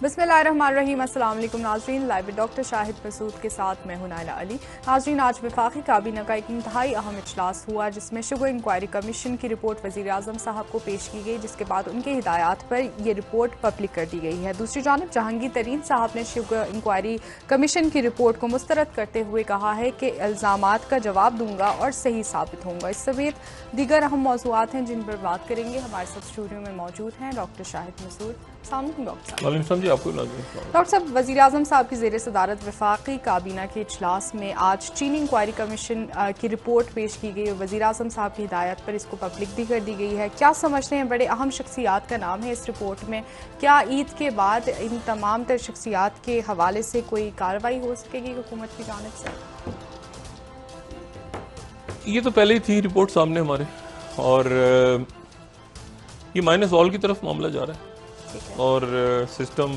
बिस्मिल्लाहिर्रहमानिर्रहीम। अस्सलाम वालेकुम नाज़रीन, लाइव डॉक्टर शाहिद मसूद के साथ मैं हूं नाइला अली। नाज़रीन, आज वफाकी काबीना का एक इंतहाई अहम इजलास हुआ जिसमें शुगर इंक्वायरी कमीशन की रिपोर्ट वज़ीर आज़म साहब को पेश की गई, जिसके बाद उनके हिदायत पर यह रिपोर्ट पब्लिक कर दी गई है। दूसरी जानब जहांगीर तरीन साहब ने शुगर इंक्वायरी कमीशन की रिपोर्ट को मुस्तरद करते हुए कहा है कि इल्ज़ामात का जवाब दूंगा और सही साबित होंगे। इस समेत दीगर अहम मौज़ूआत हैं जिन पर बात करेंगे। हमारे साथ स्टूडियो में मौजूद हैं डॉक्टर शाहिद मसूद। डॉक्टर साहब, वज़ीर आज़म साहब की ज़ेर सदारत वफाकी काबीना के इजलास में आज चीनी इंक्वायरी कमीशन की रिपोर्ट पेश की गई और वज़ीर आज़म साहब की हिदायत पर इसको पब्लिक भी कर दी गई है। क्या समझते हैं, बड़े अहम शख्सियात का नाम है इस रिपोर्ट में, क्या ईद के बाद इन तमाम तर शख्सियात के हवाले से कोई कार्रवाई हो सकेगी हुकूमत की जानिब से? ये तो पहले ही थी रिपोर्ट सामने हमारे, और ये माइनस ऑल की तरफ मामला जा रहा है और सिस्टम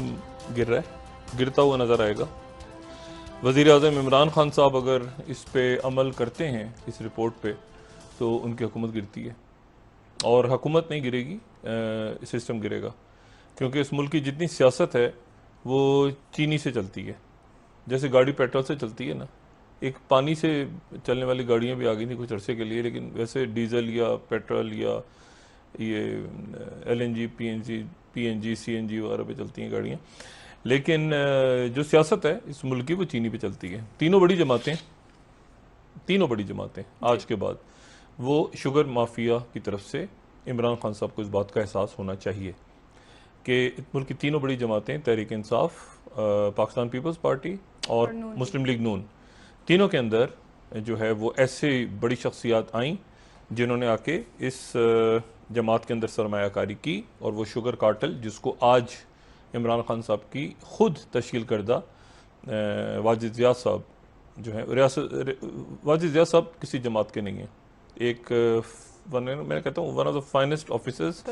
गिर रहा है, गिरता हुआ नज़र आएगा। वज़ीर आज़म इमरान खान साहब अगर इस पे अमल करते हैं, इस रिपोर्ट पे, तो उनकी हुकूमत गिरती है। और हुकूमत नहीं गिरेगी, सिस्टम गिरेगा, क्योंकि इस मुल्क की जितनी सियासत है वो चीनी से चलती है। जैसे गाड़ी पेट्रोल से चलती है ना, एक पानी से चलने वाली गाड़ियाँ भी आ गई थी कुछ अरसे के लिए, लेकिन वैसे डीजल या पेट्रोल या ये LNG, PNG, CNG वगैरह पे चलती हैं गाड़ियाँ। लेकिन जो सियासत है इस मुल्क की वो चीनी पे चलती है। तीनों बड़ी जमातें आज के बाद, वो शुगर माफिया की तरफ से इमरान खान साहब को इस बात का एहसास होना चाहिए कि मुल्क की तीनों बड़ी जमातें, तहरीक इंसाफ, पाकिस्तान पीपल्स पार्टी और मुस्लिम लीग नून, तीनों के अंदर जो है वो ऐसे बड़ी शख्सियात आईं जिन्होंने आके इस जमात के अंदर सरमायाकारी की, और वो शुगर कार्टल जिसको आज इमरान खान साहब की खुद तश्कील करदा वाजिद ज़ियाद साहब जो है, वाजिद ज़ियाद साहब किसी जमात के नहीं हैं, एक मैं कहता हूँ one of the finest officers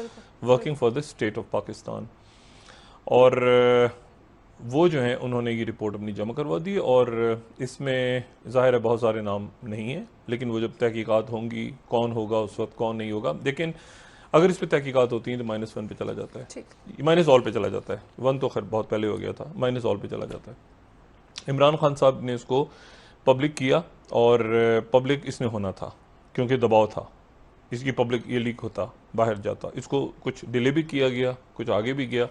working for the state of Pakistan. और वो जो हैं उन्होंने ये रिपोर्ट अपनी जमा करवा दी, और इसमें ज़ाहिर है बहुत सारे नाम नहीं हैं, लेकिन वो जब तहकीकात होंगी कौन होगा उस वक्त, कौन नहीं होगा। लेकिन अगर इस पर तहकीकात होती हैं तो -1 पे चला जाता है, माइनस ऑल पे चला जाता है। 1 तो खैर बहुत पहले हो गया था, माइनस ऑल पे चला जाता है। इमरान खान साहब ने इसको पब्लिक किया, और पब्लिक इसने होना था क्योंकि दबाव था, इसकी पब्लिक ये लीक होता, बाहर जाता। इसको कुछ डिले भी किया गया, कुछ आगे भी गया,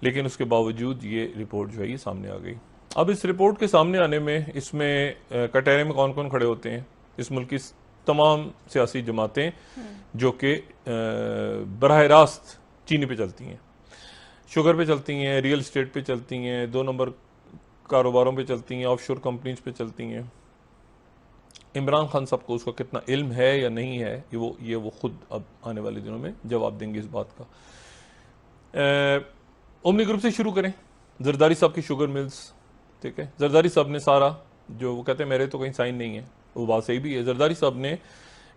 लेकिन उसके बावजूद ये रिपोर्ट जो है ये सामने आ गई। अब इस रिपोर्ट के सामने आने में, इसमें कटहरे में कौन कौन खड़े होते हैं? इस मुल्क की तमाम सियासी जमातें जो कि बराह रास्त चीनी पे चलती हैं, शुगर पे चलती हैं, रियल इस्टेट पे चलती हैं, 2 नंबर कारोबारों पे चलती हैं, ऑफशोर कंपनीज पे चलती हैं। इमरान खान साहब को उसका कितना इल्म है या नहीं है, ये वो खुद अब आने वाले दिनों में जवाब देंगे इस बात का। ओमनी ग्रुप से शुरू करें, जरदारी साहब की शुगर मिल्स, ठीक है। जरदारी साहब ने सारा, जो वो कहते हैं मेरे तो कहीं साइन नहीं है, वो बात सही भी है। जरदारी साहब ने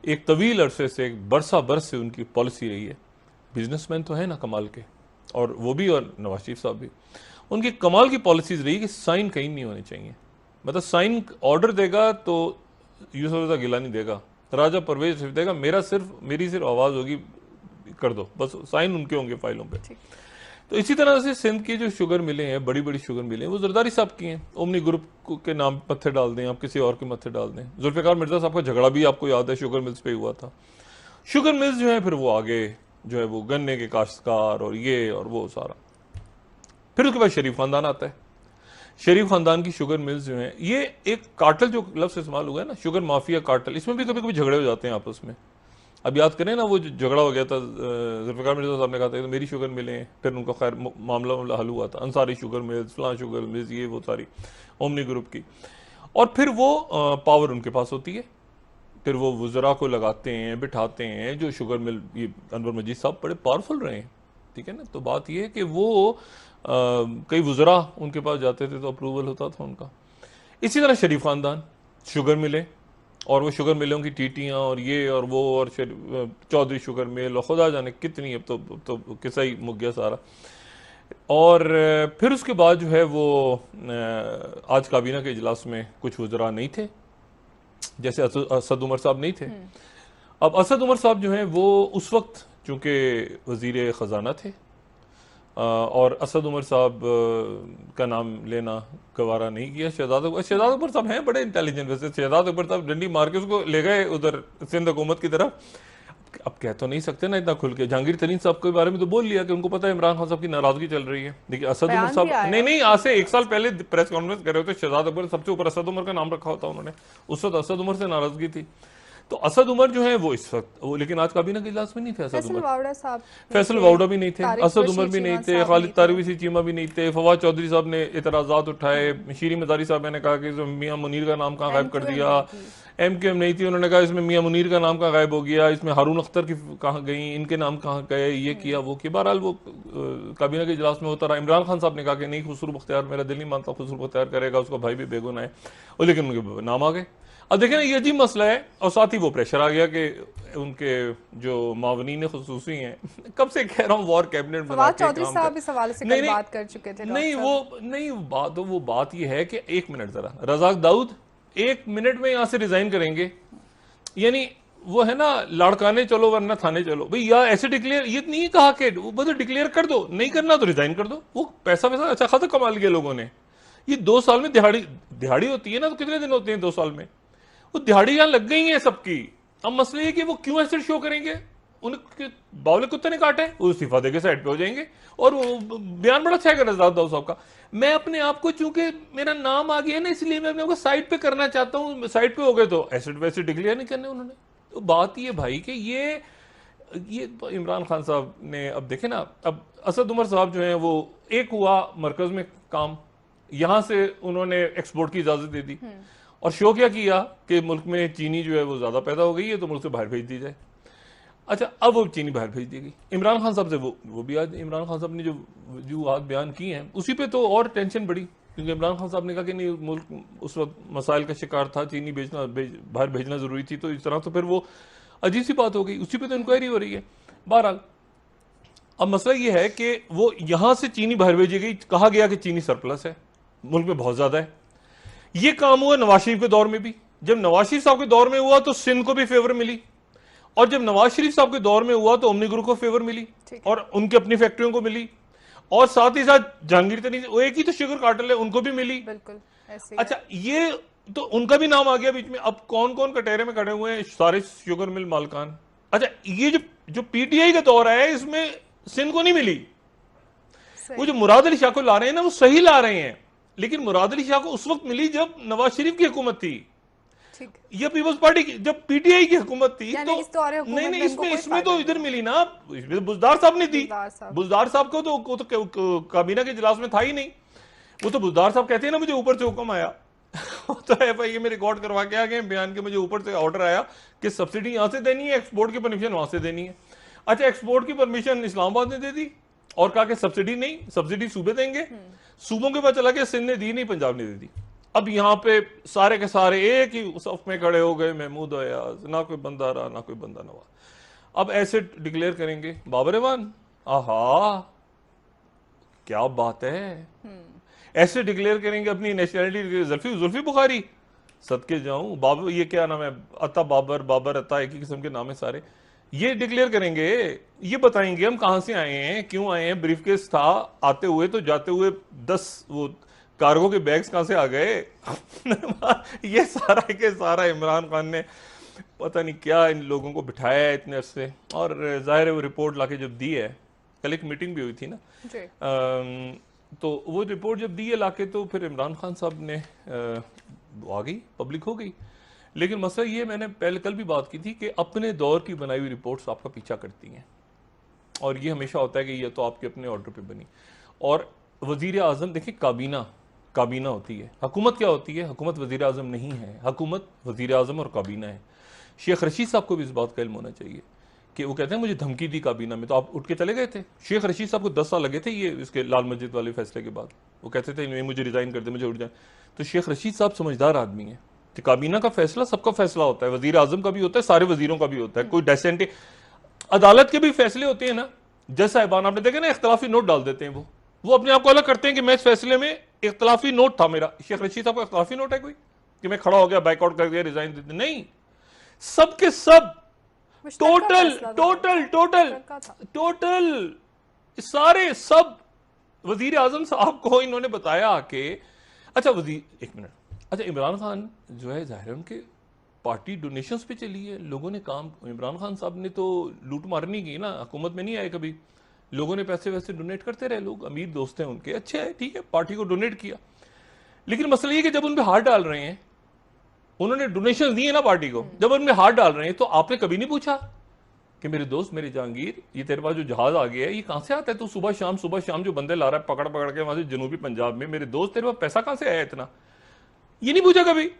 एक तवील अरसे से, एक बरस से उनकी पॉलिसी रही है। बिजनेसमैन तो है ना कमाल के, और वो भी, और नवाज शरीफ साहब भी, उनकी कमाल की पॉलिसीज रही कि साइन कहीं नहीं होने चाहिए। मतलब साइन ऑर्डर देगा तो यूसुफ रज़ा गिलानी देगा, राजा परवेज देगा, मेरी सिर्फ आवाज़ होगी, कर दो, बस साइन उनके होंगे फाइलों पे। तो इसी तरह से सिंध की जो शुगर मिले हैं, बड़ी बड़ी शुगर मिले हैं, वो जरदारी साहब की हैं। ओमनी ग्रुप के नाम मत्थे डाल दें, आप किसी और के मत्थे डाल दें। जुल्फ़िकार मिर्ज़ा साहब का झगड़ा भी आपको याद है, शुगर मिल्स पे हुआ था। शुगर मिल्स जो है फिर वो आगे जो है वो गन्ने के काश्तकार और ये और वो सारा। फिर उसके बाद शरीफ खानदान आता है। शरीफ खानदान की शुगर मिल्स जो हैं, ये एक कार्टल जो लफ्ज़ इस्तेमाल हुआ है ना, शुगर माफिया कार्टल, इसमें भी कभी कभी झगड़े हो जाते हैं आपस में। अब याद करें ना, वो जो झगड़ा हो गया था, जुल्फ़िकार मिर्ज़ा साहब ने कहा था तो मेरी शुगर मिलें, फिर उनका खैर मामला हल हुआ था, अंसारी शुगर मिल्स, फलां शुगर मिल्स, ये वो सारी ओमनी ग्रुप की। और फिर वो पावर उनके पास होती है, फिर वो वज़रा को लगाते हैं, बिठाते हैं। जो शुगर मिल, ये अनवर मजीद साहब बड़े पावरफुल रहे हैं, ठीक है ना। तो बात ये है कि वो कई वज़रा उनके पास जाते थे तो अप्रूवल होता था उनका। इसी तरह शरीफ खानदान, शुगर मिले, और वो शुगर मिलों की टीटियाँ और ये और वो, और चौधरी शुगर मिल, और खुदा जाने कितनी, अब तो किस्सा ही मुक गया सारा। और फिर उसके बाद जो है वो आज काबीना के इजलास में कुछ वज़रा नहीं थे, जैसे असद उमर साहब नहीं थे। अब असद उमर साहब जो हैं वो उस वक्त चूँकि वज़ीर ख़जाना थे, और असद उमर साहब का नाम लेना गवारा नहीं किया। शहजाद अकबर साहब हैं बड़े इंटेलिजेंट, वैसे शहजाद अकबर साहब डंडी मार के उसको ले गए उधर सिंध हुकूमत की तरफ। अब कह तो नहीं सकते ना इतना खुल के। जहांगीर तरीन साहब के बारे में तो बोल लिया कि उनको पता है इमरान खान साहब की नाराजगी चल रही है। देखिए असद उमर साहब नहीं आज से 1 साल पहले प्रेस कॉन्फ्रेंस कर रहे होते, शहजाद अकबर सबसे ऊपर असद उमर का नाम रखा होता उन्होंने, उस वक्त असद उमर से नाराजगी थी। तो असद उमर जो है वो इस वक्त वो, लेकिन आज काबीना के इजलास में नहीं थे असद उमर, फैसल वाउडा भी नहीं थे, असद उमर भी नहीं थे, खालिद तारवी चीमा भी नहीं थे, फवाद चौधरी साहब ने इतराजात उठाए, शीरी मदारी साहब ने कहा कि मियां मुनीर का नाम कहाँ गायब कर दिया, MQM नहीं थी, उन्होंने कहा इसमें मियां मुनीर का नाम कहाँ गायब हो गया, इसमें हारून अख्तर की कहाँ गई, इनके नाम कहाँ गए, ये किया वो किया। बहरहाल वो काबीना के इजलास में होता रहा। इमरान खान साहब ने कहा कि नहीं खुसरू बख्तियार, मेरा दिल नहीं मानता खुसरू बख्तियार करेगा, उसका भाई भी बेगुनाह है, और लेकिन उनके नाम आ गए। अब देखें ना ये अजीब मसला है, और साथ ही वो प्रेशर आ गया कि उनके जो मावनीन खुसूसी हैं, कब से कह रहा हूँ वॉर कैबिनेट बना के चौधरी साहब इस हवाले से कल बात कर चुके थे। नहीं वो बात ये है कि 1 मिनट जरा, रज़ाक दाऊद 1 मिनट में यहां से रिजाइन करेंगे, यानी वो है ना लड़काने चलो वरना थाने चलो भाई, या ऐसे डिक्लेयर, ये नहीं कहा कि वो बस डिक्लेयर कर दो, नहीं करना तो रिजाइन कर दो। वो पैसा अच्छा खासा कमा लिया लोगों ने। ये 2 साल में दिहाड़ी होती है ना, तो कितने दिन होते हैं 2 साल में, वो दिहाड़ी यहां लग गई है सबकी। अब मसला ये कि वो क्यों एसिड शो करेंगे, उनके बावले कुत्ते ने काटे, वो इस्तीफा देके साइड पे हो जाएंगे। और वो बयान बड़ा अच्छा है रज़ाक दाऊद साहब का, मैं अपने आप को चूंकि मेरा नाम आ गया ना इसलिए मैं अपने आप को साइड पे करना चाहता हूं, साइड पे हो गए तो एसिड वैसे डिक्लेयर नहीं करने उन्होंने। तो बात ये भाई कि ये इमरान खान साहब ने, अब देखे ना, अब असद उमर साहब जो है वो एक हुआ मरकज में काम, यहां से उन्होंने एक्सपोर्ट की इजाजत दे दी, और शो क्या किया कि मुल्क में चीनी जो है वो ज्यादा पैदा हो गई है तो मुल्क से बाहर भेज दी जाए। अच्छा अब वो चीनी बाहर भेज दी गई। इमरान खान साहब से वो भी आज इमरान खान साहब ने जो आज बयान किए हैं उसी पे तो और टेंशन बढ़ी, क्योंकि इमरान खान साहब ने कहा कि नहीं मुल्क उस वक्त मसाइल का शिकार था, चीनी बाहर भेजना जरूरी थी, तो इस तरह तो फिर वो अजीब सी बात हो गई, उसी पे तो इंक्वायरी हो रही है। बहरहाल अब मसला ये है कि वो यहां से चीनी बाहर भेजी गई, कहा गया कि चीनी सरप्लस है, मुल्क में बहुत ज्यादा है। ये काम हुआ नवाज शरीफ के दौर में भी, जब नवाज शरीफ साहब के दौर में हुआ तो सिंध को भी फेवर मिली, और जब नवाज शरीफ साहब के दौर में हुआ तो ओमनी ग्रुप को फेवर मिली और उनकी अपनी फैक्ट्रियों को मिली, और साथ ही साथ जहांगीर तरीन वो एक ही तो शुगर कार्टेल है उनको भी मिली। बिल्कुल ऐसे। अच्छा ये तो उनका भी नाम आ गया बीच में। अब कौन कौन कटहरे में खड़े हुए हैं, सारे शुगर मिल मालकान। अच्छा ये जो PTI का दौर है इसमें सिंध को नहीं मिली। वो जो मुराद अली शाह को ला रहे हैं ना वो सही ला रहे हैं, लेकिन मुराद अली शाह को उस वक्त मिली जब नवाज शरीफ की हुकूमत थी, या पीपल्स पार्टी की जब PTI की हुकूमत थी, तो नहीं इसमें तो इधर मिली ना, इसमें बुजदार साहब ने दी। बुजदार साहब को तो काबीना के इजलास में था ही नहीं। वो तो बुजदार साहब कहते हैं ना मुझे ऊपर से हुक्म आया तो FIA में रिकॉर्ड करवा के आ गए बयान के, मुझे ऊपर से ऑर्डर आया कि सब्सिडी यहां से देनी है, एक्सपोर्ट की परमिशन वहां से देनी है। अच्छा एक्सपोर्ट की परमिशन इस्लामाबाद ने दे दी और कहा कि सब्सिडी नहीं, सब्सिडी सूबे देंगे। सूबों के पास चला गया, सिंध ने दी नहीं, पंजाब ने दे दी। अब यहाँ पे सारे के सारे एक ही सफ में खड़े हो गए, महमूद अयाज, ना कोई बंदा रहा ना कोई बंदा नवा। अब ऐसे डिक्लेयर करेंगे बाबर एवान, आहा क्या बात है, ऐसे डिक्लेयर करेंगे अपनी नेशनलिटी, जुल्फी बुखारी, सदके जाऊं बाबर, ये क्या नाम है, अता बाबर अता, एक ही किस्म के नाम है सारे, ये डिक्लेयर करेंगे, ये बताएंगे हम कहां से आए हैं, क्यों आए हैं, ब्रीफकेस था आते हुए, तो जाते हुए 10 वो कार्गो के बैग्स कहां से आ गए ये सारा के सारा इमरान खान ने पता नहीं क्या इन लोगों को बिठाया है इतने अरसे। और जाहिर है वो रिपोर्ट लाके जब दी है, कल एक मीटिंग भी हुई थी ना, तो वो रिपोर्ट जब दी है लाके, तो फिर इमरान खान साहब ने आ गई, पब्लिक हो गई। लेकिन मसला ये, मैंने पहले कल भी बात की थी कि अपने दौर की बनाई हुई रिपोर्ट्स आपका पीछा करती हैं, और ये हमेशा होता है कि ये तो आपके अपने ऑर्डर पे बनी। और वजीर आजम देखिए, काबीना होती है, हुकूमत क्या होती है, हुकूमत वजीर आजम नहीं है, हुकूमत वजीर आजम और काबीना है। शेख रशीद साहब को भी इस बात का इल्म होना चाहिए कि वो कहते हैं मुझे धमकी दी काबीना में, तो आप उठ के चले गए थे। शेख रशीद साहब को 10 साल लगे थे ये इसके लाल मस्जिद वाले फैसले के बाद, वो कहते थे नहीं मुझे रिजाइन कर दे, मुझे उठ जाए। तो शेख रशीद साहब समझदार आदमी है कि काबीना का फैसला सबका फैसला होता है, वजीर आजम का भी होता है, सारे वजीरों का भी होता है, कोई डेसेंट, अदालत के भी फैसले होते हैं ना, जज साहिबान आपने देखा ना इख्तलाफी नोट डाल देते हैं, वो अपने आप को अलग करते हैं कि मैं इस फैसले में इख्तलाफी नोट था मेरा। शेख रशीद साहब को इख्तलाफी नोट है कोई कि मैं खड़ा हो गया, बाइकआउट कर दिया, रिजाइन दे दिया? नहीं, सबके सब टोटल सारे सब वजीर आजम साहब को इन्होंने बताया कि अच्छा वजीर, एक मिनट, अच्छा इमरान खान जो है जाहिर है उनके पार्टी डोनेशंस पे चली है, लोगों ने काम, इमरान खान साहब ने तो लूट मार नहीं की ना, हुकूमत में नहीं आए कभी, लोगों ने पैसे वैसे डोनेट करते रहे, लोग अमीर दोस्त हैं उनके, अच्छे है, ठीक है, पार्टी को डोनेट किया। लेकिन मसला ये कि जब उन पे हाथ डाल रहे हैं, उन्होंने डोनेशन दिए ना पार्टी को, जब उनमें हाथ डाल रहे हैं तो आपने कभी नहीं पूछा कि मेरे दोस्त, मेरे जहांगीर, ये तेरे पास जो जहाज आ गया है ये कहां से आता है, तू सुबह शाम जो बंदे ला रहा है पकड़ पकड़ के वहां से जनूबी पंजाब में, मेरे दोस्त तेरे पास पैसा कहां से आया इतना, ये नहीं पूछा कभी।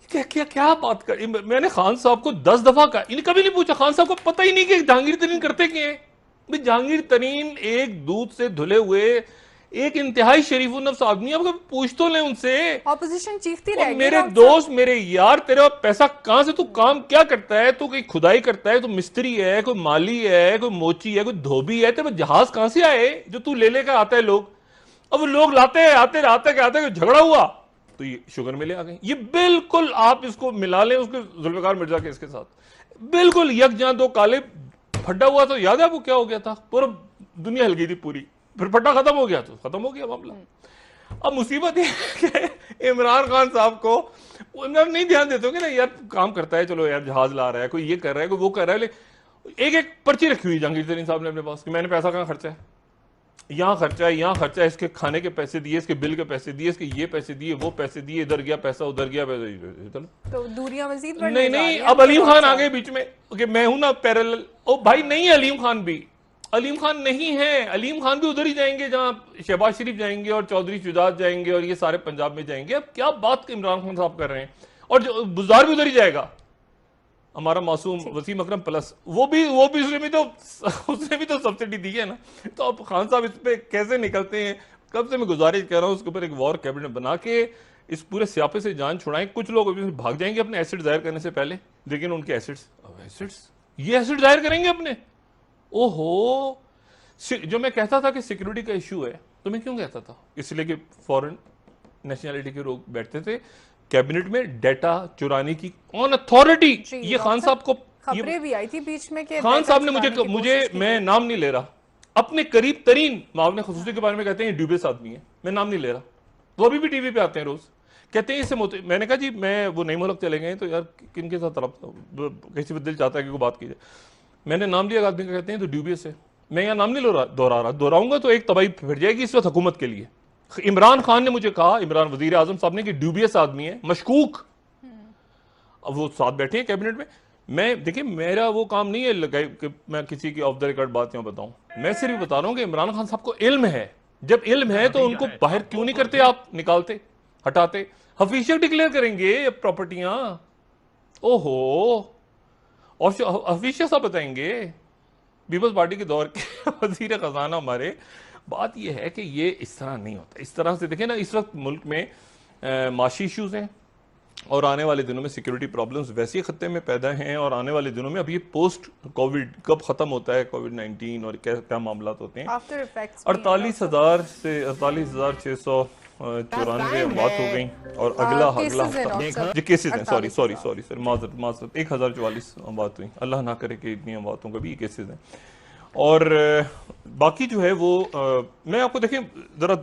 क्या क्या क्या बात कर, मैंने खान साहब को 10 दफा कहा, इन्हें कभी नहीं पूछा, खान साहब को पता ही नहीं कि जहांगीर तरीन करते क्या है। जहांगीर तरीन एक दूध से धुले हुए एक इंतहाई शरीफुन्नफ्स आदमी, अब पूछ तो ले उनसे। ऑपोजिशन चीखती रहेगी। मेरे दोस्त, मेरे यार, तेरा पैसा कहां से, तू काम क्या करता है, तू कोई खुदाई करता है, तू मिस्त्री है, कोई माली है, कोई मोची है, कोई धोबी है, तेरे जहाज कहां से आए जो तू ले लेकर आता है लोग। अब लोग लाते हैं, आते झगड़ा हुआ तो ये शुगर मिले आ गए। ये बिल्कुल आप इसको मिला लें उसके जुल्फिकार मिर्जा के इसके साथ, बिल्कुल यकजां दो काले। फड्डा हुआ तो याद है आपको क्या हो गया था, पूरा दुनिया हिल गई थी पूरी, फिर फट्टा खत्म हो गया तो खत्म हो गया मामला। अब मुसीबत ये है कि इमरान खान साहब को इमरान नहीं ध्यान देते कि ना यार काम करता है, चलो यार जहाज ला रहा है, कोई ये कर रहा है, कोई वो कर रहा है, एक एक पर्ची रखी हुई जहांगीर तरीन साहब ने अपने पास कि मैंने पैसा कहाँ खर्चा है, यहाँ खर्चा है, यहाँ खर्चा है, इसके खाने के पैसे दिए, इसके बिल के पैसे दिए, इसके ये पैसे दिए, वो पैसे दिए, इधर गया पैसा, उधर गया पैसा, चलो तो दूरियां मजीद नहीं, अब अलीम खान आ गए बीच में कि मैं हूं ना पैरेलल। ओ भाई नहीं, अलीम खान भी, अलीम खान नहीं है, अलीम खान भी उधर ही जाएंगे जहां शहबाज शरीफ जाएंगे और चौधरी शुजात जाएंगे और ये सारे पंजाब में जाएंगे। अब क्या बात इमरान खान साहब कर रहे हैं, और जो बुज़दार भी उधर ही जाएगा, हमारा मासूम वसीम अकरम प्लस, वो भी उसने भी तो सब्सिडी दी है ना। तो अब खान साहब इस पे कैसे निकलते हैं, कब से मैं गुजारिश कर रहा हूं उसके ऊपर एक वॉर कैबिनेट बना के इस पूरे स्यापे से जान छुड़ाएं। कुछ लोग अभी भाग जाएंगे अपने एसिड जाहिर करने से पहले, लेकिन उनके एसिड्स ये एसिड जाहिर करेंगे अपने। ओहो, जो मैं कहता था कि सिक्योरिटी का इशू है, तो मैं क्यों कहता था, इसलिए कि फॉरेन नेशनैलिटी के लोग बैठते थे कैबिनेट में डेटा चुराने की ऑन अथॉरिटी। ये खान साहब को खबरें भी आई थी बीच में कि खान साहब ने मुझे मैं नाम नहीं ले रहा, अपने करीब तरीन मामले खुसूसी के बारे में कहते हैं ड्यूबियस आदमी है, मैं नाम नहीं ले रहा, वो अभी भी टीवी पे आते हैं रोज, कहते हैं इससे मैंने कहा जी मैं वो नई मुल्क चले गए तो यार किन के साथ किसी भी दिल चाहता है कि कोई बात कीजिए, मैंने नाम लिया आदमी का, कहते हैं तो ड्यूबियस है। मैं यहाँ नाम नहीं दोहरा रहा, दोहराऊंगा तो एक तबाही फिर जाएगी इस वक्त हुकूमत के लिए। इमरान खान ने मुझे कहा, इमरान वजीर आजम साहब ने, कि ड्यूबियस आदमी है, मशकूक। अब वो साथ बैठे हैं कैबिनेट में, मैं देखिए मेरा वो काम नहीं है कि मैं किसी की ऑफ द रिकॉर्ड बात यहाँ बताऊं, मैं सिर्फ बता रहा हूं कि इमरान खान साहब को इल्म है, जब इल्म है तो उनको बाहर क्यों नहीं करते, आप निकालते, हटाते, हफीशियत डिक्लेयर करेंगे प्रॉपर्टियां, ओहो, और हफीशियत साहब बताएंगे, पीपल्स पार्टी के दौर के वजीर खजाना हमारे। बात यह है कि ये इस तरह नहीं होता, इस तरह से देखें ना, इस वक्त मुल्क में माशी इश्यूज हैं और आने वाले दिनों में सिक्योरिटी प्रॉब्लम्स वैसे ही खत्ते में पैदा हैं, और आने वाले दिनों में अब ये पोस्ट कोविड कब खत्म होता है, कोविड-19 और क्या मामला होते हैं, 48,000 से 48,694 बात हो गई, और अगला हफ्ता जो केसेस हैं, सॉरी माजरत 1044 बात हुई, अल्लाह ना करे कि इतनी बात हों, कभी केसेस हैं। और बाकी जो है वो मैं आपको देखें जरा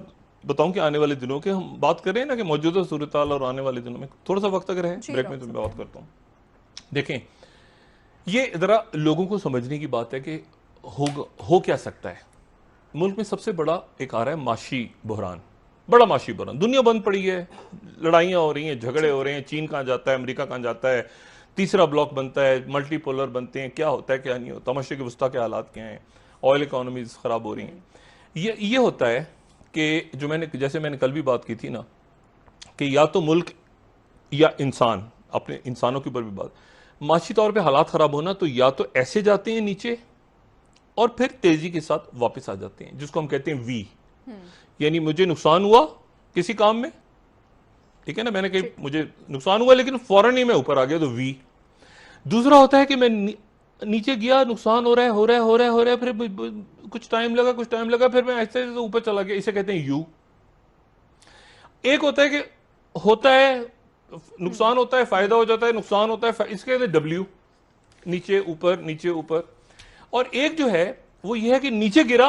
बताऊं कि आने वाले दिनों के हम बात कर रहे हैं ना कि मौजूदा सूरत हाल और आने वाले दिनों में थोड़ा सा वक्त अगर है ब्रेक में तो मैं बात करता हूं। देखें ये जरा लोगों को समझने की बात है कि हो क्या सकता है। मुल्क में सबसे बड़ा एक आ रहा है माशी बहरान, बड़ा माशी बहरान, दुनिया बंद पड़ी है, लड़ाइयां हो रही हैं, झगड़े हो रहे हैं, चीन कहां जाता है, अमेरिका कहां जाता है, तीसरा ब्लॉक बनता है, मल्टीपोलर बनते हैं, क्या होता है क्या नहीं होता, मशरिक़ वस्ता के हालात क्या हैं, ऑयल इकोनॉमीज खराब हो रही हैं। ये होता है कि जो जैसे मैंने कल भी बात की थी ना कि या तो मुल्क या इंसान, अपने इंसानों के ऊपर भी बात, माशी तौर पे हालात खराब होना तो या तो ऐसे जाते हैं नीचे और फिर तेजी के साथ वापस आ जाते हैं, जिसको हम कहते हैं वी, यानी मुझे नुकसान हुआ किसी काम में, ठीक है ना, मैंने कही मुझे नुकसान हुआ लेकिन फौरन ही मैं ऊपर आ गया तो वी। दूसरा होता है कि मैं नीचे गया, नुकसान हो रहा है, फिर कुछ टाइम लगा, फिर मैं ऐसे ऊपर चला गया, इसे कहते हैं यू। एक होता है कि होता है नुकसान होता है, फायदा हो जाता है, नुकसान होता है, इसके कहते हैं डब्ल्यू, नीचे ऊपर। और एक जो है वो ये है कि नीचे गिरा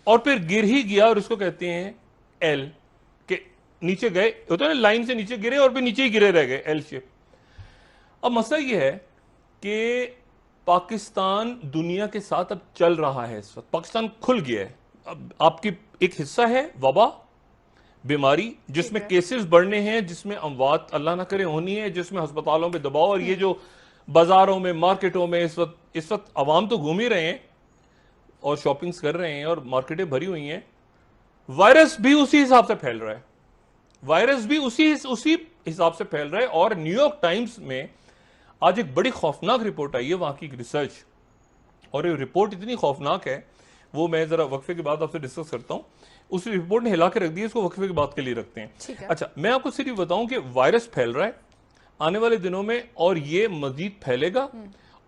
और फिर गिर ही गया, और इसको कहते हैं एल, के नीचे गए, होता है ना लाइन से नीचे गिरे और फिर नीचे ही गिरे रह गए, एल शेप। अब मसला यह है कि पाकिस्तान दुनिया के साथ अब चल रहा है, इस वक्त पाकिस्तान खुल गया है। अब आपकी एक हिस्सा है वबा, बीमारी, जिसमें केसेस बढ़ने हैं, जिसमें अमवात अल्लाह ना करे होनी है, जिसमें अस्पतालों पे दबाव, और ये जो बाजारों में मार्केटों में इस वक्त आवाम तो घूम ही रहे हैं और शॉपिंग्स कर रहे हैं और मार्केटें भरी हुई हैं, वायरस भी उसी हिसाब से फैल रहा है, वायरस भी उसी हिसाब से फैल रहा है। और न्यूयॉर्क टाइम्स में आज एक बड़ी खौफनाक रिपोर्ट आई है, वहां की रिसर्च, और ये रिपोर्ट इतनी खौफनाक है, वो मैं जरा वक्फे के बाद आपसे डिस्कस करता हूं। उस रिपोर्ट ने हिला के रख दिया, इसको वक्फे की बात के लिए रखते हैं। अच्छा, मैं आपको सिर्फ बताऊं कि वायरस फैल रहा है आने वाले दिनों में, और ये मजीद फैलेगा,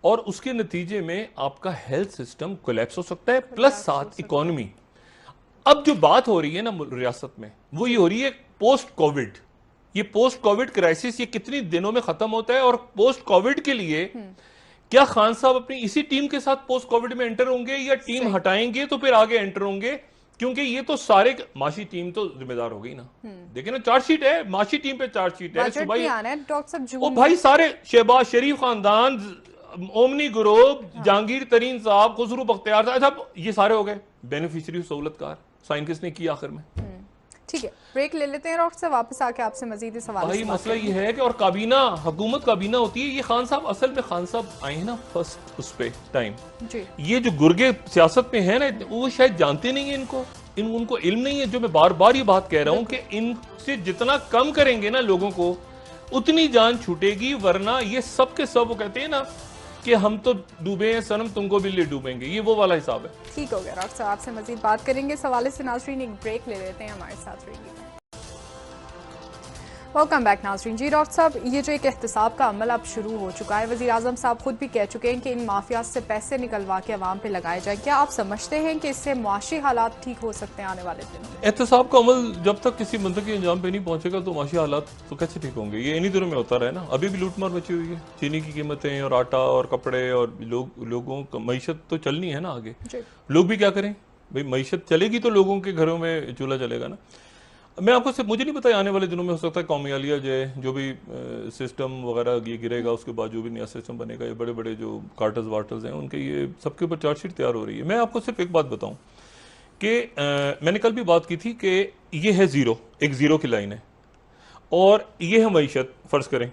और उसके नतीजे में आपका हेल्थ सिस्टम कोलैप्स हो सकता है, प्लस साथ इकोनॉमी। अब जो बात हो रही है ना रियासत में, वो ये हो रही है पोस्ट कोविड। ये पोस्ट कोविड क्राइसिस ये कितनी दिनों में खत्म होता है, और पोस्ट कोविड के लिए क्या खान साहब अपनी इसी टीम के साथ पोस्ट कोविड में एंटर होंगे, या टीम हटाएंगे तो फिर आगे एंटर होंगे? क्योंकि ये तो सारे माशी टीम तो जिम्मेदार हो गई ना। देखिए ना, चार्जशीट है, माशी टीम पे चार्जशीट है, ओ भाई सारे शहबाज शरीफ खानदान, ओमनी ग्रुप, जहांगीर तरीन साहब, खुसरू बख्तियार साहब, ये सारे हो गए बेनिफिशियरी सहूलतकार। साइन किसने किया आखिर में? ठीक है, ब्रेक ले लेते हैं और उससे वापस आके आपसे मजीद सवाल। भाई मसला ये है कि और काबीना, हुकूमत काबीना होती है, ये खान साहब असल में खान साहब आए हैं ना फर्स्ट उस पे टाइम, ये जो गुर्गे सियासत में है ना, वो शायद जानते नहीं है उनको इल्म नहीं है। जो मैं बार बार ये बात कह रहा हूं कि इनसे जितना कम करेंगे ना लोगों को, उतनी जान छूटेगी, वरना ये सब के सब वो कहते हैं ना कि हम तो डूबे हैं सनम, तुमको भी ले डूबेंगे, ये वो वाला हिसाब है। ठीक हो गया डॉक्टर साहब, आपसे मजीद बात करेंगे इस हवाले से। नाज़रीन एक ब्रेक ले लेते हैं, हमारे साथ रहिए। वेलकम बैक नाज़रीन। जी डॉक्टर साहब, ये जो एक एहतसाब का अमल अब शुरू हो चुका है, वज़ीर आज़म साहब खुद भी कह चुके हैं कि इन माफिया से पैसे निकलवा के अवाम पे लगाए जाए, क्या आप समझते हैं कि इससे मुआशी हालात ठीक हो सकते हैं आने वाले दिनों में? एहतसाब का अमल जब तक किसी मंतकी अंजाम पे नहीं पहुंचेगा तो मुआशी हालात तो कैसे ठीक होंगे? ये इन्हीं दिनों में होता रहा ना, अभी भी लूटमार मची हुई है, चीनी की कीमतें और आटा और कपड़े, और लोगों का मईशत तो चलनी है ना आगे। लोग भी क्या करें भाई, मईशत चलेगी तो लोगों के घरों में चूल्हा चलेगा ना। मैं आपको सिर्फ, मुझे नहीं पता आने वाले दिनों में हो सकता है कौमियालिया जो भी सिस्टम वगैरह ये गिरेगा, उसके बाद जो भी नया सिस्टम बनेगा, ये बड़े बड़े जो कार्टर्स वार्टर्स हैं उनके ये सबके ऊपर चार्जशीट तैयार हो रही है। मैं आपको सिर्फ एक बात बताऊं कि मैंने कल भी बात की थी कि ये है जीरो, एक जीरो की लाइन है, और ये है मईशत, फर्ज करें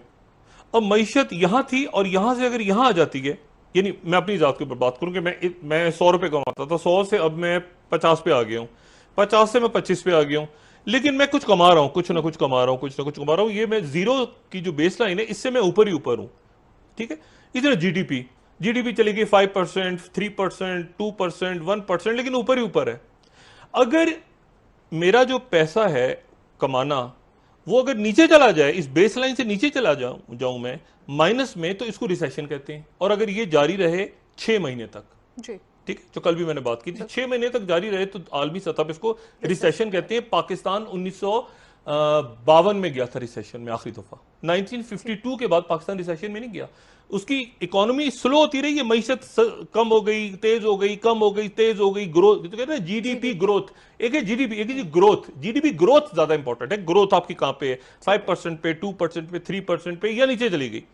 अब मईशत यहाँ थी और यहाँ से अगर यहाँ आ जाती है, यानी मैं अपनी जात के ऊपर बात करूँ कि मैं 100 रुपये कमाता था, 100 से अब मैं 50 पे आ गया हूँ, 50 से मैं 25 पे आ गया हूँ, लेकिन मैं कुछ कमा रहा हूं, कुछ ना कुछ कमा रहा हूं, कुछ ना कुछ कमा रहा हूं, ये मैं जीरो की जो बेस लाइन है इससे मैं ऊपर ही ऊपर हूं। ठीक है, इधर जीडीपी चली गई 5%, 3%, 2%, 1%, लेकिन ऊपर ही ऊपर है। अगर मेरा जो पैसा है कमाना, वो अगर नीचे चला जाए, इस बेस लाइन से नीचे चला जाऊं मैं माइनस में, तो इसको रिसेशन कहते हैं। और अगर ये जारी रहे 6 महीने तक, जी ठीक है, जो कल भी मैंने बात की थी, 6 महीने तक जारी रहे तो आलमी सतह पर इसको रिसेशन कहते हैं। पाकिस्तान 1952 में गया था रिसेशन में आखिरी दफा, 1952 के बाद पाकिस्तान रिसेशन में नहीं गया। उसकी इकोनॉमी स्लो होती रही है, मईशत कम हो गई, तेज हो गई, कम हो गई, तेज हो गई, ग्रोथ, तो कहते हैं जीडीपी ग्रोथ, एक है जीडीपी, एक है ग्रोथ। जीडीपी ग्रोथ ज्यादा इंपॉर्टेंट है, ग्रोथ आपकी कहां पे है, 5% पे, 2% पे, 3% पे, या नीचे चली गई।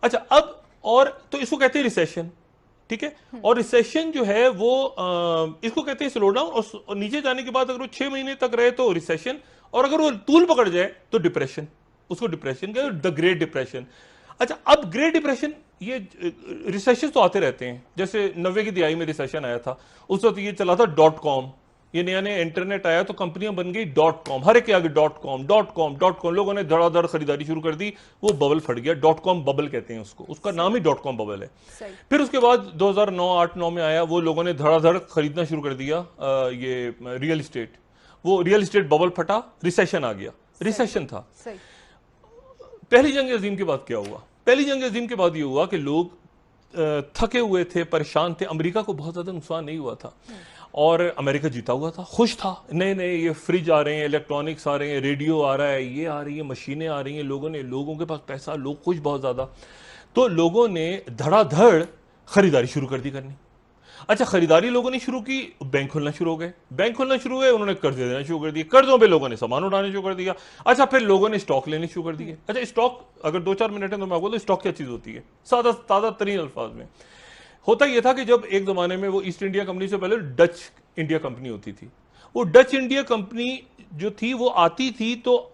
अच्छा, अब और तो इसको कहते हैं रिसेशन, ठीक है। और रिसेशन जो है वो इसको कहते हैं स्लो डाउन, और नीचे जाने के बाद अगर वो 6 महीने तक रहे तो रिसेशन, और अगर वो तूल पकड़ जाए तो डिप्रेशन, उसको डिप्रेशन कहते हैं, द ग्रेट डिप्रेशन। अच्छा, अब ग्रेट डिप्रेशन, ये रिसेशन तो आते रहते हैं, जैसे 90 की दिहाई में रिसेशन आया था, उस वक्त ये चला था .com, ये नया नया इंटरनेट आया तो कंपनियां बन गई .com, हर एक के आगे .com, लोगों ने धड़ाधड़ खरीदारी शुरू कर दी, वो बबल फट गया, .com बबल कहते हैं उसको, उसका नाम ही .com बबल है। फिर उसके बाद 2009-8-9 में आया, वो लोगों ने धड़ाधड़ खरीदना शुरू कर दिया ये रियल इस्टेट, वो रियल इस्टेट बबल फटा, रिसेशन आ गया, रिसेशन था। पहली जंग अजीम के बाद क्या हुआ? पहली जंग अजीम के बाद ये हुआ कि लोग थके हुए थे, परेशान थे, अमेरिका को बहुत ज्यादा नुकसान नहीं हुआ था, और अमेरिका जीता हुआ था, खुश था, नए नए ये फ्रिज आ रहे हैं, इलेक्ट्रॉनिक्स आ रहे हैं, रेडियो आ रहा है, ये आ रही है, मशीनें आ रही हैं, लोगों के पास पैसा, लोग खुश बहुत ज्यादा, तो लोगों ने धड़ाधड़ खरीदारी शुरू कर दी करनी। अच्छा, खरीदारी लोगों ने शुरू की, बैंक खुलना शुरू हो गए, बैंक खुलना शुरू हुए, उन्होंने कर्जे देना शुरू कर दिए, कर्जों पे लोगों ने सामान उठाने शुरू कर दिया। अच्छा, फिर लोगों ने स्टॉक लेने शुरू कर दिए। अच्छा, स्टॉक अगर 2-4 मिनट है तो मैं बोलूँ स्टॉक क्या चीज होती है, सादा ताजा तरीन अल्फाज में। होता यह था कि जब एक जमाने में वो ईस्ट इंडिया कंपनी से पहले डच इंडिया कंपनी होती थी, वो डच इंडिया कंपनी जो थी वो आती थी तो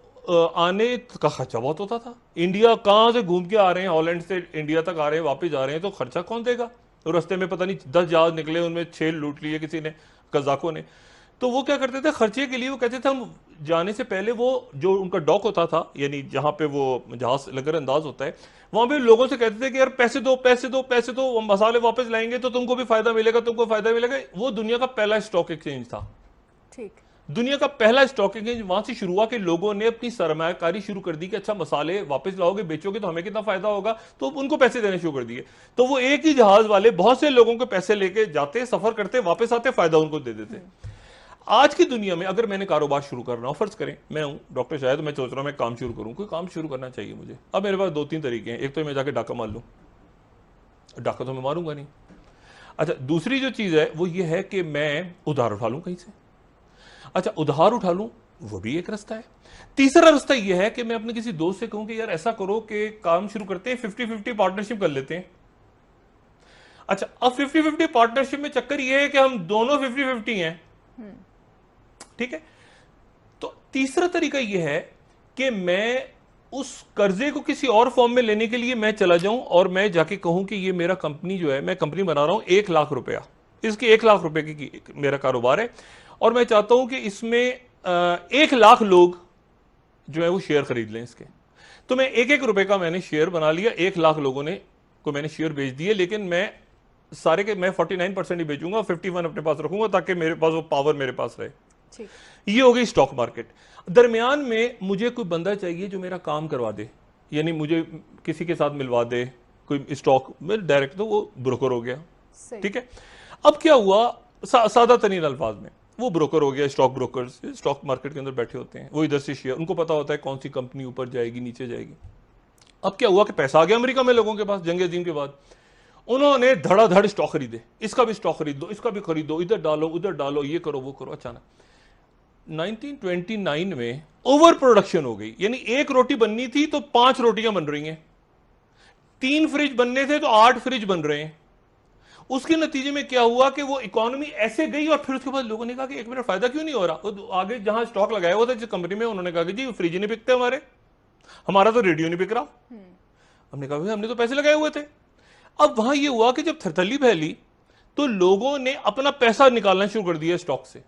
आने का खर्चा बहुत होता था। इंडिया कहां से घूम के आ रहे हैं, हॉलैंड से इंडिया तक आ रहे हैं, वापस जा रहे हैं, तो खर्चा कौन देगा? तो रास्ते में पता नहीं 10 जहाज निकले, उनमें 6 लूट लिए किसी ने, कजाकों ने। तो वो क्या करते थे खर्चे के लिए, वो कहते थे हम जाने से पहले वो जो उनका डॉक होता था, यानी जहां पे वो जहाज लगर अंदाज होता है, वहां पे लोगों से कहते थे कि यार पैसे दो पैसे दो पैसे दो, वो मसाले वापस लाएंगे तो तुमको भी फायदा मिलेगा, तुमको फायदा मिलेगा। वो दुनिया का पहला स्टॉक एक्सचेंज था। ठीक। दुनिया का पहला स्टॉक एक्सचेंज वहां से शुरू हुआ कि लोगों ने अपनी सरमायाकारी शुरू कर दी कि अच्छा मसाले वापस लाओगे, बेचोगे तो हमें कितना फायदा होगा, तो उनको पैसे देने शुरू कर दिए। तो वो एक ही जहाज वाले बहुत से लोगों के पैसे लेके जाते, सफर करते, वापस आते, फायदा उनको दे देते। आज की दुनिया में अगर मैंने कारोबार शुरू करना हो, फर्ज करें मैं हूं डॉक्टर शायद, मैं सोच रहा हूं मैं काम शुरू करूं, कोई काम शुरू करना चाहिए मुझे। अब मेरे पास 2-3 तरीके हैं। एक तो मैं जाके डाका मार लूं, डाका तो मैं मारूंगा नहीं। अच्छा, दूसरी जो चीज है वो ये है कि मैं उधार उठा लूं कहीं से। अच्छा, उधार उठा लूं, वो भी एक रास्ता है। तीसरा रास्ता यह है कि मैं अपने किसी दोस्त से कहूं कि यार ऐसा करो कि काम शुरू करते हैं, 50-50 पार्टनरशिप कर लेते हैं। अच्छा, अब 50-50 पार्टनरशिप में चक्कर यह है कि हम दोनों 50-50 हैं, ठीक है। तो तीसरा तरीका यह है कि मैं उस कर्जे को किसी और फॉर्म में लेने के लिए मैं चला जाऊं और मैं जाके कहूं कि ये मेरा कंपनी जो है, मैं कंपनी बना रहा हूं 1 लाख रुपया, इसके 1 लाख रुपए की मेरा कारोबार है और मैं चाहता हूं कि इसमें 1 लाख लोग जो है वो शेयर खरीद लें इसके। तो मैं 1-1 रुपए का मैंने शेयर बना लिया, 1 लाख लोगों ने को मैंने शेयर बेच दिए, लेकिन मैं सारे के मैं 49% ही बेचूंगा, 51 अपने पास रखूंगा ताकि मेरे पास वो पावर मेरे पास रहे। ये हो गई स्टॉक मार्केट। दरमियान में मुझे कोई बंदा चाहिए जो मेरा काम करवा दे, यानी मुझे किसी के साथ मिलवा दे, कोई स्टॉक में डायरेक्ट, तो वो ब्रोकर हो गया, ठीक है। अब क्या हुआ, सादा तरीन अल्फाज में वो ब्रोकर हो गया। स्टॉक ब्रोकर्स स्टॉक मार्केट के अंदर बैठे होते हैं, वो इधर से शेयर, उनको पता होता है कौन सी कंपनी ऊपर जाएगी नीचे जाएगी। अब क्या हुआ कि पैसा आ गया अमेरिका में लोगों के पास, जंग अजीम के बाद उन्होंने धड़ाधड़ स्टॉक खरीदे, इसका भी स्टॉक खरीद दो, इसका भी खरीदो, इधर डालो उधर डालो, ये करो वो करो। अचानक 1929 में ओवर प्रोडक्शन हो गई, यानी 1 रोटी बननी थी तो 5 रोटियां बन रही हैं, 3 फ्रिज बनने थे तो 8 फ्रिज बन रहे हैं। उसके नतीजे में क्या हुआ कि वो इकोनॉमी ऐसे गई और फिर उसके बाद लोगों ने कहा कि 1 मिनट फायदा क्यों नहीं हो रहा। तो आगे जहां स्टॉक लगाया हुआ था जिस कंपनी में, उन्होंने कहा कि जी फ्रिज नहीं बिकते हमारा तो रेडियो नहीं बिक रहा। हमने कहा भाई हमने तो पैसे लगाए हुए थे। अब वहां ये हुआ कि जब थरथली फैली तो लोगों ने अपना पैसा निकालना शुरू कर दिया स्टॉक से।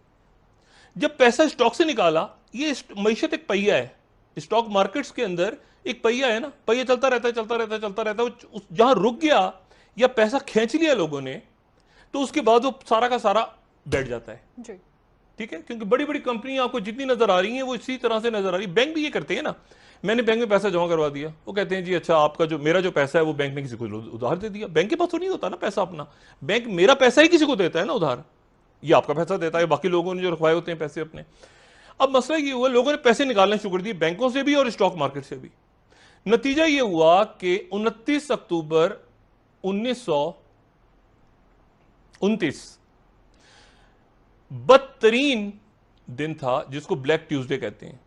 जब पैसा स्टॉक से निकाला, ये मईशत एक पहिया है, स्टॉक मार्केट्स के अंदर एक पहिया है ना, पहिया चलता रहता है चलता रहता है चलता रहता है। जहां रुक गया या पैसा खींच लिया लोगों ने, तो उसके बाद वो सारा का सारा बैठ जाता है जी, ठीक है। क्योंकि बड़ी बड़ी कंपनियां आपको जितनी नजर आ रही हैं वो इसी तरह से नजर आ रही है। बैंक भी ये करते हैं ना, मैंने बैंक में पैसा जमा करवा दिया, वो कहते हैं जी अच्छा आपका जो मेरा जो पैसा है वो बैंक ने किसी को उधार दे दिया। बैंक के पास तो नहीं होता ना पैसा अपना, बैंक मेरा पैसा ही किसी को देता है ना उधार, ये आपका पैसा देता है, बाकी लोगों ने जो रखवाए होते हैं पैसे अपने। अब मसला ये हुआ, लोगों ने पैसे निकालना शुरू कर दिए बैंकों से भी और स्टॉक मार्केट से भी। नतीजा ये हुआ कि 29 अक्टूबर 1929 बदतरीन दिन था जिसको ब्लैक ट्यूसडे कहते हैं।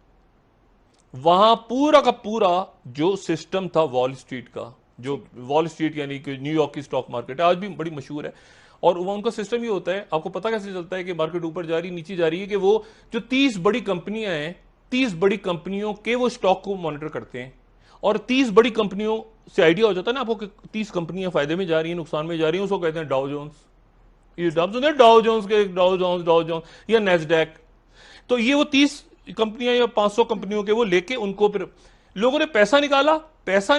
वहां पूरा का पूरा जो सिस्टम था वॉल स्ट्रीट का, जो वॉल स्ट्रीट यानी कि न्यूयॉर्क की स्टॉक मार्केट है, आज भी बड़ी मशहूर है। और वह उनका सिस्टम ये होता है, आपको पता कैसे चलता है कि मार्केट ऊपर जा रही नीचे जा रही है, कि वो जो 30 बड़ी कंपनियां हैं, 30 बड़ी कंपनियों के वो स्टॉक को मॉनिटर करते हैं और 30 बड़ी कंपनियों से आइडिया हो जाता है ना आपको कि 30 कंपनियां फायदे में जा रही हैं नुकसान में जा रही हैं, उसको कहते हैं डाउ जोन्स। ये डाउ जोन्स या नेस्डैक। तो ये वो 30 कंपनियां या 500 कंपनियों के वो लेके उनको फिर लोगों ने पैसा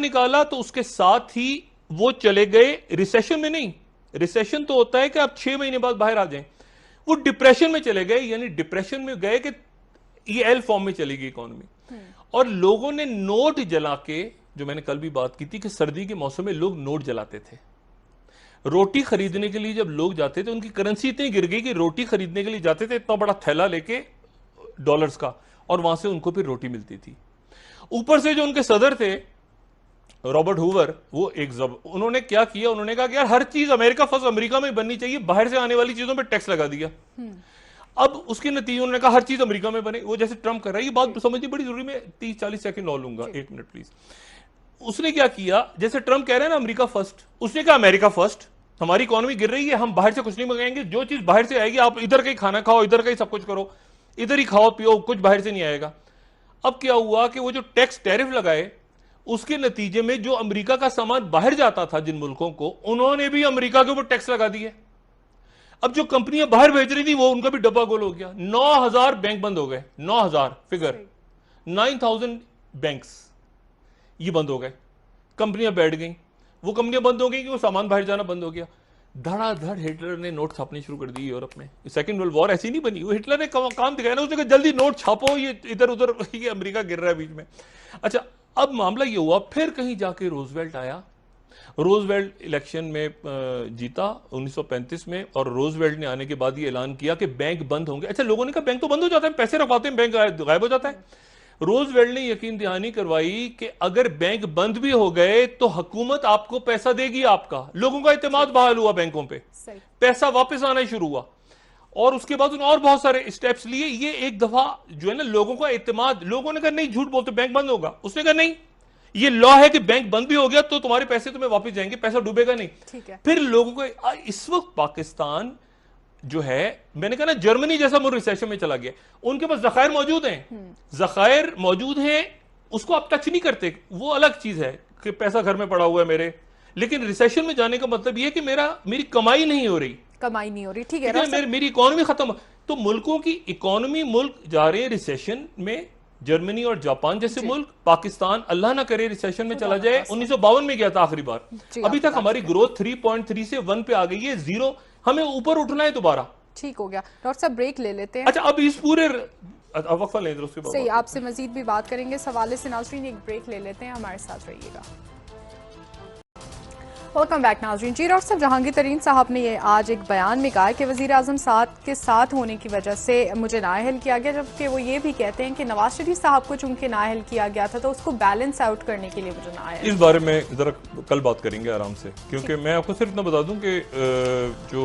निकाला तो उसके साथ ही वो चले गए रिसेशन में। नहीं, रिसेशन तो होता है कि आप 6 महीने बाद बाहर आ जाएं, वो डिप्रेशन में चले गए, यानी डिप्रेशन में गए कि ये एल फॉर्म में चली गई इकोनॉमी। और लोगों ने नोट जला के, जो मैंने कल भी बात की थी कि सर्दी के मौसम में लोग नोट जलाते थे रोटी खरीदने के लिए। जब लोग जाते थे उनकी करेंसी इतनी गिर गई कि रोटी खरीदने के लिए जाते थे इतना बड़ा थैला लेके डॉलर्स का, और वहां से उनको फिर रोटी मिलती थी। ऊपर से जो उनके सदर थे रॉबर्ट हूवर, वो उन्होंने क्या किया, उन्होंने कहा कि यार हर चीज अमेरिका फर्स्ट अमेरिका में बननी चाहिए, बाहर से आने वाली चीजों पे टैक्स लगा दिया। अब उसके नतीजे उन्होंने कहा हर चीज अमेरिका में बने, वो जैसे ट्रम्प कर रहा है। ये बात समझनी बड़ी जरूरी, मैं 30-40 सेकंड और लूंगा, 1 मिनट प्लीज। उसने क्या किया, जैसे ट्रम्प कह रहे हैं ना अमेरिका फर्स्ट, उसने कहा अमेरिका फर्स्ट, हमारी इकोनॉमी गिर रही है, हम बाहर से कुछ नहीं मंगाएंगे, जो चीज बाहर से आएगी आप इधर का ही खाना खाओ, इधर का ही सब कुछ करो, इधर ही खाओ पियो, कुछ बाहर से नहीं आएगा। अब क्या हुआ कि वो जो टैक्स टैरिफ लगाए, उसके नतीजे में जो अमेरिका का सामान बाहर जाता था जिन मुल्कों को, उन्होंने भी अमेरिका के ऊपर टैक्स लगा दिए। अब जो कंपनियां बाहर भेज रही थी वो उनका भी डब्बा गोल हो गया। 9,000 बैंक बंद हो गए, 9,000 फिगर, 9,000 बैंक्स ये बंद हो गए, कंपनियां बैठ गई। वो कंपनियां बंद हो गई कि वो सामान बाहर जाना बंद हो गया। धड़ाधड़ हिटलर ने नोट छापने शुरू कर दी यूरोप में। सेकंड वर्ल्ड वॉर ऐसी नहीं बनी, वो हिटलर ने काम दिखाया ना, उसने कहा जल्दी नोट छापो, ये इधर उधर, ये अमेरिका गिर रहा है बीच में। अच्छा, अब मामला ये हुआ, फिर कहीं जाके रोजवेल्ट आया। रोजवेल्ट इलेक्शन में जीता 1935 में, और रोजवेल्ट ने आने के बाद ये ऐलान किया कि बैंक बंद होंगे। अच्छा, लोगों ने कहा बैंक तो बंद हो जाता है, पैसे रखवाते हैं, बैंक गायब हो जाता है। रोजवेल्ट ने यकीन दहानी करवाई कि अगर बैंक बंद भी हो गए तो हुकूमत आपको पैसा देगी आपका। लोगों का इत्तेमाद बहाल हुआ बैंकों पे, पैसा वापस आना शुरू हुआ। और उसके बाद उन्होंने और बहुत सारे स्टेप्स लिए। ये एक दफा जो है ना लोगों का इत्तेमाद, लोगों ने कहा नहीं झूठ बोलते बैंक बंद होगा, उसने कहा नहीं ये लॉ है कि बैंक बंद भी हो गया तो तुम्हारे पैसे तुम्हें वापस जाएंगे, पैसा डूबेगा नहीं। ठीक है। फिर लोगों को इस वक्त पाकिस्तान जो है, मैंने कहा ना जर्मनी जैसा मुल्क रिसेशन में चला गया, उनके पास जखायर मौजूद हैं, जखायर मौजूद हैं, उसको आप टच नहीं करते, वो अलग चीज है कि पैसा घर में पड़ा हुआ है मेरे। लेकिन रिसेशन में जाने का मतलब यह है कि मेरी कमाई नहीं हो रही, ठीक है, मेरी इकोनॉमी खत्म। तो मुल्कों की इकोनॉमी, मुल्क जा रहे हैं रिसेशन में, जर्मनी और जापान जैसे मुल्क। पाकिस्तान अल्लाह ना करे रिसेशन में चला जाए, 1952 में गया था आखिरी बार। अभी तक हमारी ग्रोथ 3.3 से 1 पे आ गई है, 0, हमें ऊपर उठना है दोबारा। ठीक हो गया डॉक्टर साहब, ब्रेक ले लेते हैं। अच्छा, अब इस पूरे वक्फा लें, उसके बाद सही, आपसे मजीद भी बात करेंगे इस हवाले से। नाज़रीन एक ब्रेक ले लेते हैं, हमारे साथ रहिएगा। वेलकम बैक नाज़रीन। जी डॉक्टर साहब, जहांगीर तरीन साहब ने ये आज एक बयान में कहा कि वज़ीर आज़म साथ के साथ होने की वजह से मुझे नाअहल किया गया, जबकि वो ये भी कहते हैं कि नवाज शरीफ साहब को चूंकि नाअहल किया गया था तो उसको बैलेंस आउट करने के लिए मुझे नाअहल। इस बारे में जरा कल बात करेंगे आराम से, क्योंकि मैं आपको सिर्फ इतना बता दूं कि जो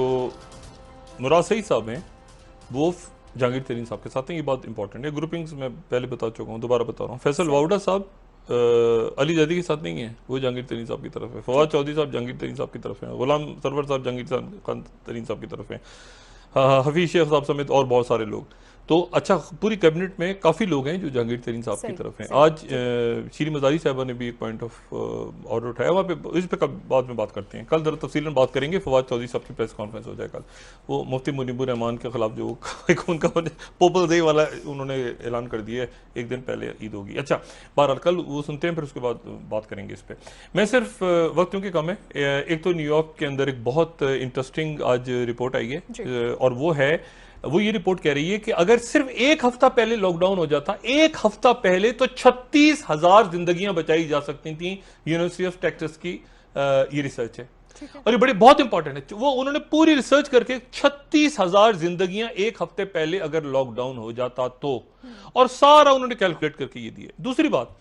मुराद सईद साहब हैं वो जहांगीर तरीन साहब के साथ हैं, ये बात इंपॉर्टेंट है। ग्रुपिंग्स मैं पहले बता चुका हूँ, दोबारा बता रहा हूँ। फैसल वाउडा साहब अली जैदी के साथ नहीं है, वो जहांगीर तरीन साहब की तरफ है। फवाद चौधरी साहब जहांगीर तरीन साहब की तरफ हैं। गुलाम सरवर साहब जहांगीर तरीन साहब की तरफ हैं। हफीज शेख साहब समेत और बहुत सारे लोग। तो अच्छा, पूरी कैबिनेट में काफ़ी लोग हैं जो जहांगीर तरीन साहब की तरफ हैं। आज श्री मजारी साहबा ने भी एक पॉइंट ऑफ ऑर्डर उठाया, वहाँ पे इस पर बाद में बात करते हैं। कल जरा तफसीलन बात करेंगे। फवाद चौधरी साहब की प्रेस कॉन्फ्रेंस हो जाए कल। वो मुफ्ती मुनीबुर रहमान के खिलाफ जो उनका पोपल डे वाला उन्होंने ऐलान कर दिया है, एक दिन पहले ईद होगी। अच्छा, बहरहाल कल वो सुनते हैं, फिर उसके बाद बात करेंगे इस पर। मैं सिर्फ वक्त क्योंकि कम है, एक तो न्यूयॉर्क के अंदर एक बहुत इंटरेस्टिंग आज रिपोर्ट आई है, और वो ये रिपोर्ट कह रही है कि अगर सिर्फ एक हफ्ता पहले लॉकडाउन हो जाता, एक हफ्ता पहले, तो 36,000 जिंदगियां बचाई जा सकती थी। यूनिवर्सिटी ऑफ टेक्सास की ये रिसर्च है, और ये बड़ी बहुत इंपॉर्टेंट है। वो उन्होंने पूरी रिसर्च करके 36,000 जिंदगियां एक हफ्ते पहले अगर लॉकडाउन हो जाता तो, और सारा उन्होंने कैलकुलेट करके ये दिया। दूसरी बात,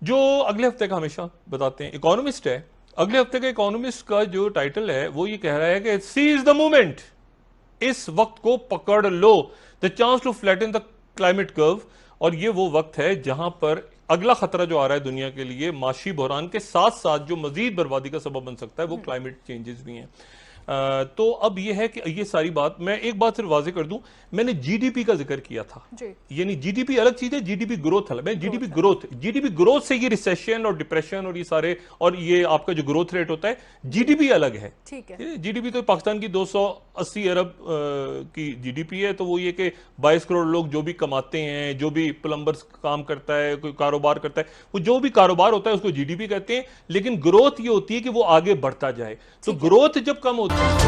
जो अगले हफ्ते का हमेशा बताते हैं, इकोनॉमिस्ट है, अगले हफ्ते का इकोनॉमिस्ट का जो टाइटल है वो ये कह रहा है कि सीज द मूवमेंट, इस वक्त को पकड़ लो, the chance to flatten the climate curve. और ये वो वक्त है जहां पर अगला खतरा जो आ रहा है दुनिया के लिए, माशी बहरान के साथ साथ जो मजीद बर्बादी का सबब बन सकता है, वो क्लाइमेट चेंजेस भी हैं। तो अब ये है कि ये सारी बात, मैं एक बात सिर्फ वाजे कर दूं, मैंने जीडीपी का जिक्र किया था, यानी जीडीपी अलग चीज है, जीडीपी ग्रोथ अलग। मैं जीडीपी ग्रोथ से ये रिसेशन और डिप्रेशन और ये सारे, और ये आपका जो ग्रोथ रेट होता है, जीडीपी अलग है। ठीक है, जीडीपी तो पाकिस्तान की 280 अरब की जीडीपी है, तो वो ये कि 22 करोड़ लोग जो भी कमाते हैं, जो भी प्लम्बर्स काम करता है, कोई कारोबार करता है, वो जो भी कारोबार होता है उसको जीडीपी कहते हैं। लेकिन ग्रोथ ये होती है कि वो आगे बढ़ता जाए। तो ग्रोथ जब कम होती है